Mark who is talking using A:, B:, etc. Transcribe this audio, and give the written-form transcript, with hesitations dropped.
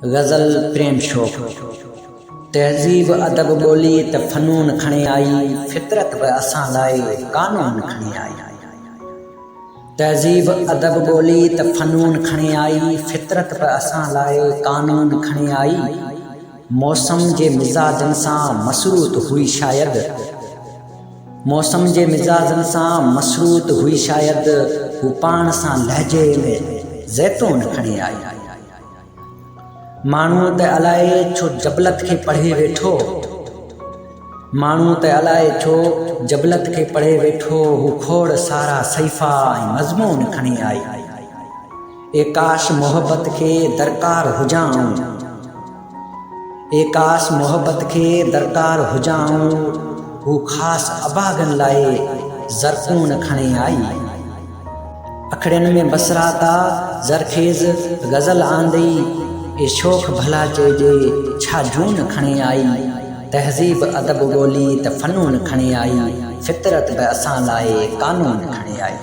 A: गज़ल प्रेम शौक़ तहज़ीब अदब ॿोली त फ़नून खणे आई, फितरत बि असां लाइ क़ानून खणे आई। तहज़ीब अदब ॿोली त फ़नून खणे आई, फितरत बि असां लाइ क़ानून खणे आई। मौसम जे मिज़ाजनि सां मसरूत हुई शायदि, मौसम जे मिज़ाजनि सां मसरूत हुई शायदि, हू पाण सां लहजे में ज़ैतून खणे आई। माण्हू त अलाए छो जबलत खे पढ़े वेठो, माण्हू त अलाए छो जबलत खे पढ़े वेठो, हू खोड़ सारा सहीफ़ा ऐं मज़मून खणी आई। ए काश मोहब्बत खे दरकार हुजां, ए काश मोहब्बत खे दरकार हुजां, हू ख़ासि अबागनि लाइ ज़रकून खणी आई। अखड़ियुनि में बसराता ज़रखेज़ गज़ल आंदी, ए शौक़ भला चइजे छा जून खणी आई। तहज़ीब अदब ॿोली त फ़नून खणी आई, फितरत बि असां लाइ क़ानून खणी आई।